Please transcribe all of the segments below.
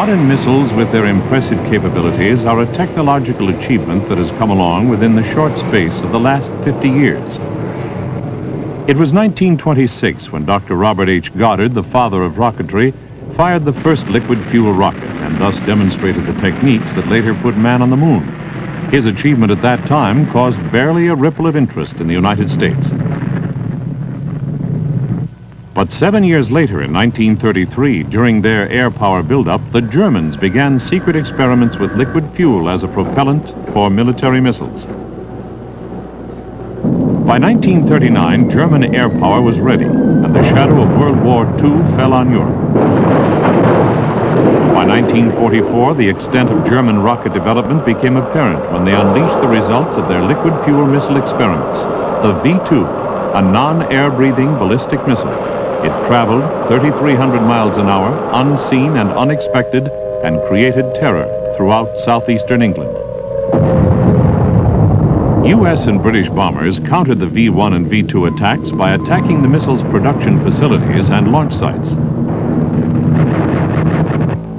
Modern missiles with their impressive capabilities are a technological achievement that has come along within the short space of the last 50 years. It was 1926 when Dr. Robert H. Goddard, the father of rocketry, fired the first liquid fuel rocket and thus demonstrated the techniques that later put man on the moon. His achievement at that time caused barely a ripple of interest in the United States. But 7 years later, in 1933, during their air power buildup, the Germans began secret experiments with liquid fuel as a propellant for military missiles. By 1939, German air power was ready, and the shadow of World War II fell on Europe. By 1944, the extent of German rocket development became apparent when they unleashed the results of their liquid fuel missile experiments, the V-2, a non-air-breathing ballistic missile. It traveled 3,300 miles an hour, unseen and unexpected, and created terror throughout southeastern England. U.S. and British bombers countered the V-1 and V-2 attacks by attacking the missile's production facilities and launch sites.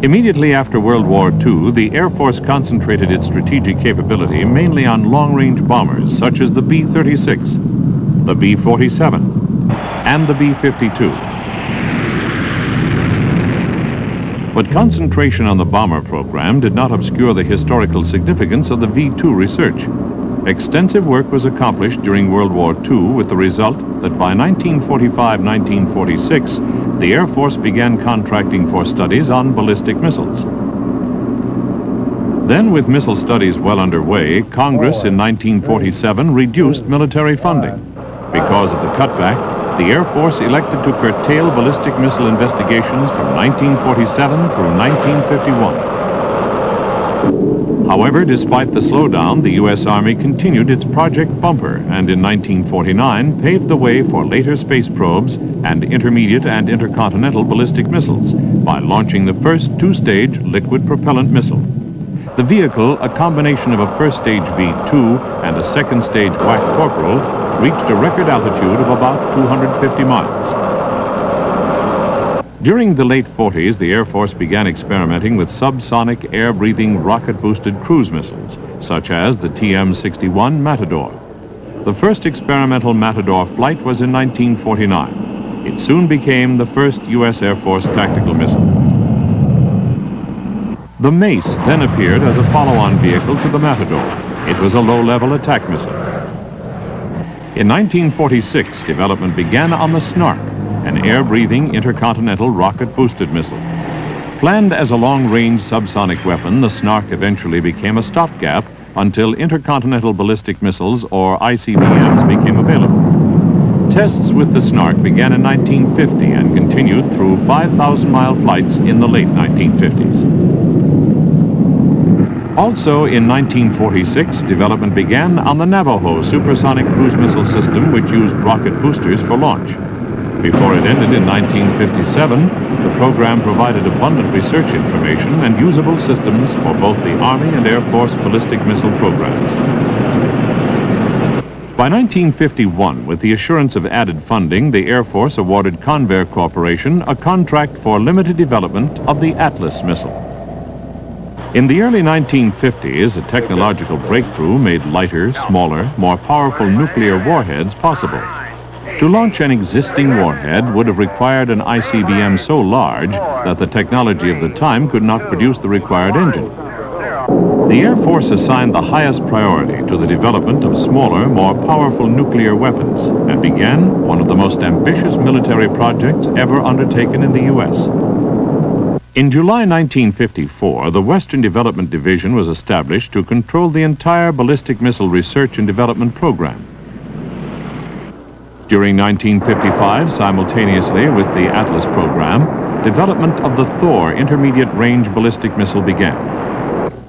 Immediately after World War II, the Air Force concentrated its strategic capability mainly on long-range bombers such as the B-36, the B-47, and the B-52. But concentration on the bomber program did not obscure the historical significance of the V-2 research. Extensive work was accomplished during World War II with the result that by 1945-1946, the Air Force began contracting for studies on ballistic missiles. Then, with missile studies well underway, Congress in 1947 reduced military funding. Because of the cutback, the Air Force elected to curtail ballistic missile investigations from 1947 through 1951. However, despite the slowdown, the U.S. Army continued its Project Bumper and in 1949 paved the way for later space probes and intermediate and intercontinental ballistic missiles by launching the first two-stage liquid propellant missile. The vehicle, a combination of a first-stage V-2 and a second-stage WAC Corporal, reached a record altitude of about 250 miles. During the late 40s, the Air Force began experimenting with subsonic air-breathing rocket-boosted cruise missiles, such as the TM-61 Matador. The first experimental Matador flight was in 1949. It soon became the first U.S. Air Force tactical missile. The Mace then appeared as a follow-on vehicle to the Matador. It was a low-level attack missile. In 1946, development began on the Snark, an air-breathing intercontinental rocket-boosted missile. Planned as a long-range subsonic weapon, the Snark eventually became a stopgap until intercontinental ballistic missiles, or ICBMs, became available. Tests with the Snark began in 1950 and continued through 5,000-mile flights in the late 1950s. Also in 1946, development began on the Navajo supersonic cruise missile system, which used rocket boosters for launch. Before it ended in 1957, the program provided abundant research information and usable systems for both the Army and Air Force ballistic missile programs. By 1951, with the assurance of added funding, the Air Force awarded Convair Corporation a contract for limited development of the Atlas missile. In the early 1950s, a technological breakthrough made lighter, smaller, more powerful nuclear warheads possible. To launch an existing warhead would have required an ICBM so large that the technology of the time could not produce the required engine. The Air Force assigned the highest priority to the development of smaller, more powerful nuclear weapons and began one of the most ambitious military projects ever undertaken in the U.S. In July 1954, the Western Development Division was established to control the entire ballistic missile research and development program. During 1955, simultaneously with the Atlas program, development of the Thor intermediate-range ballistic missile began.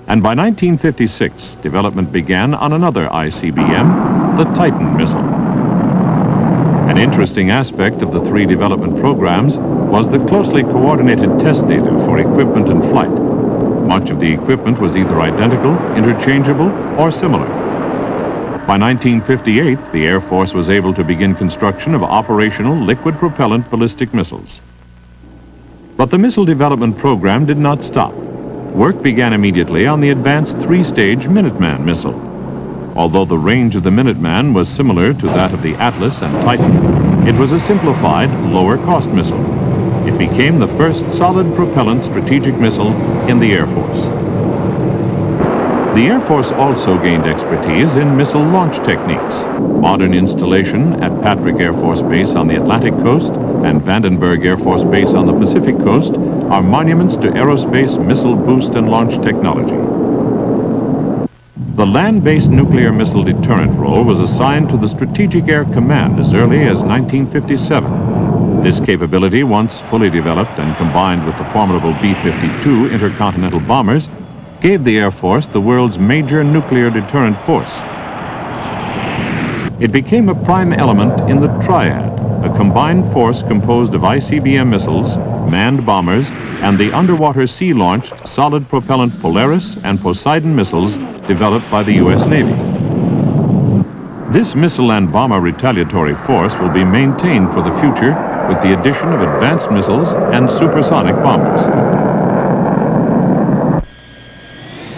And by 1956, development began on another ICBM, the Titan missile. An interesting aspect of the three development programs was the closely coordinated test data for equipment and flight. Much of the equipment was either identical, interchangeable, or similar. By 1958, the Air Force was able to begin construction of operational liquid propellant ballistic missiles. But the missile development program did not stop. Work began immediately on the advanced three-stage Minuteman missile. Although the range of the Minuteman was similar to that of the Atlas and Titan, it was a simplified, lower-cost missile. It became the first solid-propellant strategic missile in the Air Force. The Air Force also gained expertise in missile launch techniques. Modern installation at Patrick Air Force Base on the Atlantic coast and Vandenberg Air Force Base on the Pacific coast are monuments to aerospace missile boost and launch technology. The land-based nuclear missile deterrent role was assigned to the Strategic Air Command as early as 1957. This capability, once fully developed and combined with the formidable B-52 intercontinental bombers, gave the Air Force the world's major nuclear deterrent force. It became a prime element in the Triad, a combined force composed of ICBM missiles, manned bombers, and the underwater sea-launched solid-propellant Polaris and Poseidon missiles developed by the U.S. Navy. This missile and bomber retaliatory force will be maintained for the future with the addition of advanced missiles and supersonic bombers.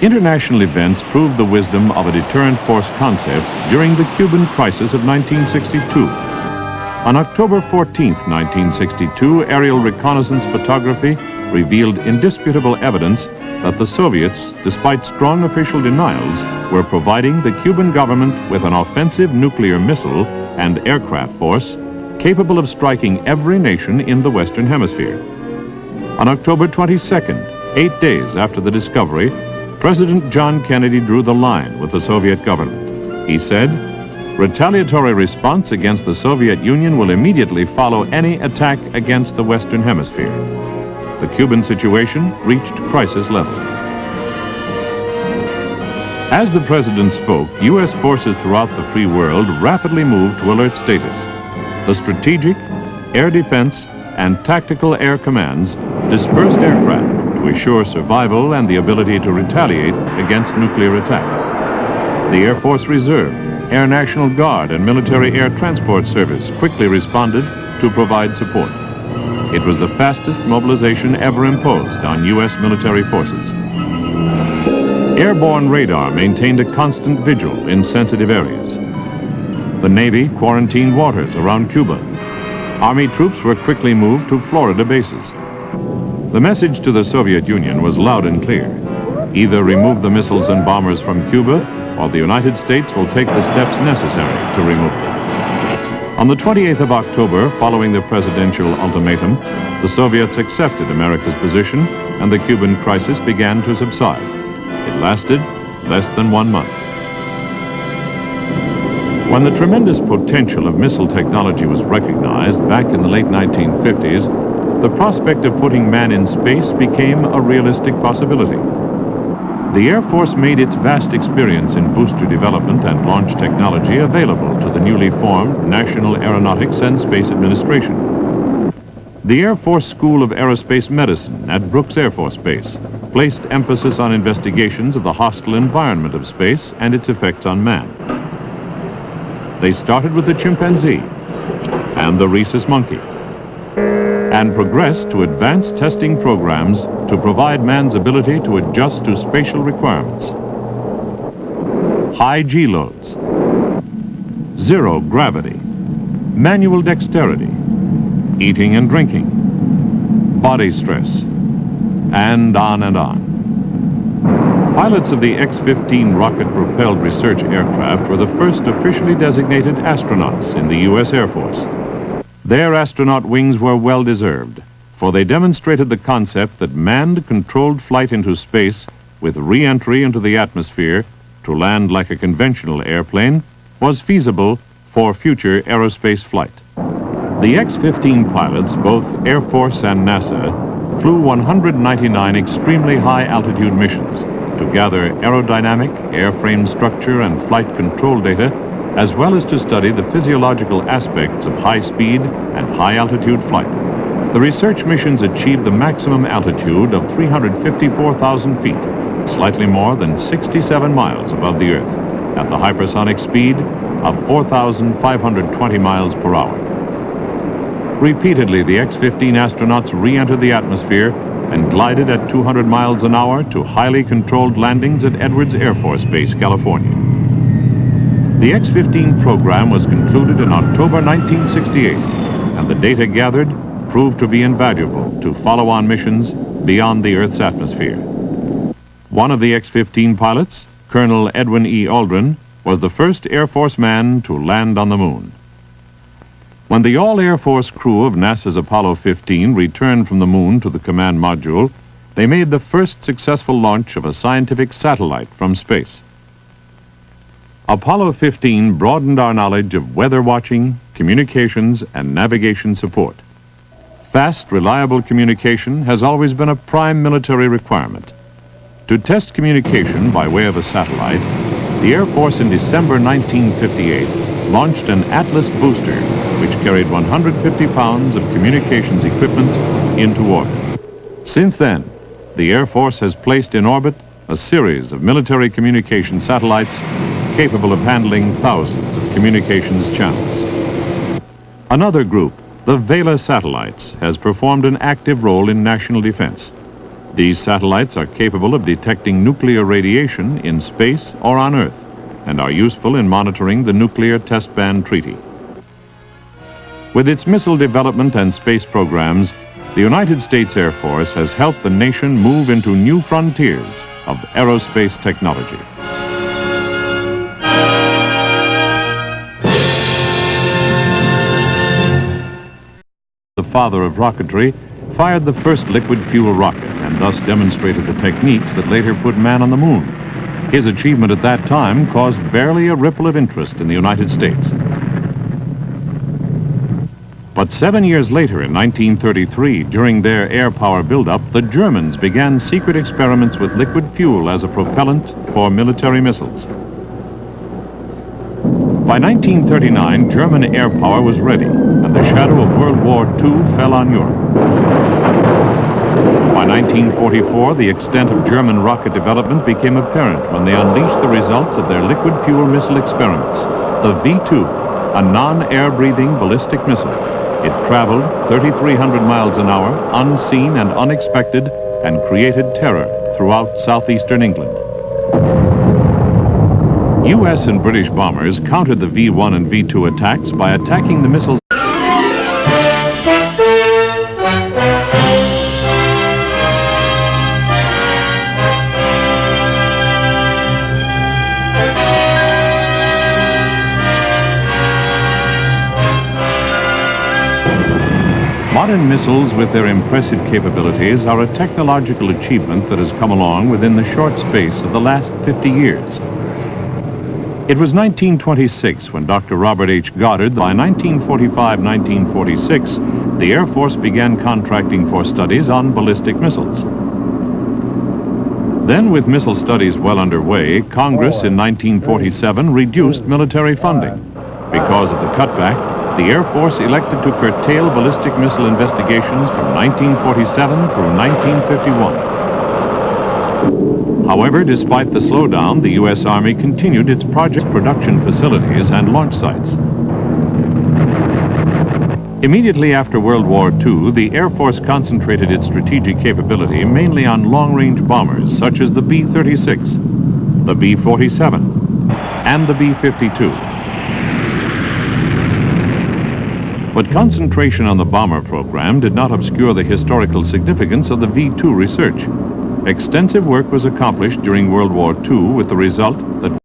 International events proved the wisdom of a deterrent force concept during the Cuban crisis of 1962. On October 14, 1962, aerial reconnaissance photography revealed indisputable evidence that the Soviets, despite strong official denials, were providing the Cuban government with an offensive nuclear missile and aircraft force capable of striking every nation in the Western Hemisphere. On October 22nd, 8 days after the discovery, President John Kennedy drew the line with the Soviet government. He said, "Retaliatory response against the Soviet Union will immediately follow any attack against the Western Hemisphere." The Cuban situation reached crisis level. As the president spoke, U.S. forces throughout the free world rapidly moved to alert status. The strategic, air defense, and tactical air commands dispersed aircraft to assure survival and the ability to retaliate against nuclear attack. The Air Force Reserve, Air National Guard, and Military Air Transport Service quickly responded to provide support. It was the fastest mobilization ever imposed on U.S. military forces. Airborne radar maintained a constant vigil in sensitive areas. The Navy quarantined waters around Cuba. Army troops were quickly moved to Florida bases. The message to the Soviet Union was loud and clear. Either remove the missiles and bombers from Cuba, or the United States will take the steps necessary to remove them. On the 28th of October, following the presidential ultimatum, the Soviets accepted America's position, and the Cuban crisis began to subside. It lasted less than 1 month. When the tremendous potential of missile technology was recognized back in the late 1950s, the prospect of putting man in space became a realistic possibility. The Air Force made its vast experience in booster development and launch technology available to the newly formed National Aeronautics and Space Administration. The Air Force School of Aerospace Medicine at Brooks Air Force Base placed emphasis on investigations of the hostile environment of space and its effects on man. They started with the chimpanzee and the rhesus monkey, and progressed to advanced testing programs to provide man's ability to adjust to spatial requirements. High G loads, zero gravity, manual dexterity, eating and drinking, body stress, and on and on. Pilots of the X-15 rocket-propelled research aircraft were the first officially designated astronauts in the U.S. Air Force. Their astronaut wings were well-deserved, for they demonstrated the concept that manned controlled flight into space with re-entry into the atmosphere to land like a conventional airplane was feasible for future aerospace flight. The X-15 pilots, both Air Force and NASA, flew 199 extremely high-altitude missions to gather aerodynamic, airframe structure, and flight control data, as well as to study the physiological aspects of high-speed and high-altitude flight. The research missions achieved the maximum altitude of 354,000 feet, slightly more than 67 miles above the Earth, at the hypersonic speed of 4,520 miles per hour. Repeatedly, the X-15 astronauts re-entered the atmosphere and glided at 200 miles an hour to highly controlled landings at Edwards Air Force Base, California. The X-15 program was concluded in October 1968, and the data gathered proved to be invaluable to follow-on missions beyond the Earth's atmosphere. One of the X-15 pilots, Colonel Edwin E. Aldrin, was the first Air Force man to land on the moon. When the all-Air Force crew of NASA's Apollo 15 returned from the moon to the command module, they made the first successful launch of a scientific satellite from space. Apollo 15 broadened our knowledge of weather watching, communications, and navigation support. Fast, reliable communication has always been a prime military requirement. To test communication by way of a satellite, the Air Force in December 1958 launched an Atlas booster, which carried 150 pounds of communications equipment into orbit. Since then, the Air Force has placed in orbit a series of military communication satellites capable of handling thousands of communications channels. Another group, the Vela satellites, has performed an active role in national defense. These satellites are capable of detecting nuclear radiation in space or on Earth and are useful in monitoring the Nuclear Test Ban Treaty. With its missile development and space programs, the United States Air Force has helped the nation move into new frontiers of aerospace technology. The father of rocketry fired the first liquid fuel rocket and thus demonstrated the techniques that later put man on the moon. His achievement at that time caused barely a ripple of interest in the United States. But 7 years later, in 1933, during their air power buildup, the Germans began secret experiments with liquid fuel as a propellant for military missiles. By 1939, German air power was ready, and the shadow of World War II fell on Europe. By 1944, the extent of German rocket development became apparent when they unleashed the results of their liquid fuel missile experiments. The V-2, a non-air breathing ballistic missile. It traveled 3,300 miles an hour, unseen and unexpected, and created terror throughout southeastern England. U.S. and British bombers countered the V-1 and V-2 attacks by attacking the missiles. Modern missiles with their impressive capabilities are a technological achievement that has come along within the short space of the last 50 years. It was 1926 when Dr. Robert H. Goddard, by 1945-1946, the Air Force began contracting for studies on ballistic missiles. Then, with missile studies well underway, Congress in 1947 reduced military funding. Because of the cutback, the Air Force elected to curtail ballistic missile investigations from 1947 through 1951. However, despite the slowdown, the U.S. Army continued its project production facilities and launch sites. Immediately after World War II, the Air Force concentrated its strategic capability mainly on long-range bombers such as the B-36, the B-47, and the B-52. But concentration on the bomber program did not obscure the historical significance of the V-2 research. Extensive work was accomplished during World War II with the result that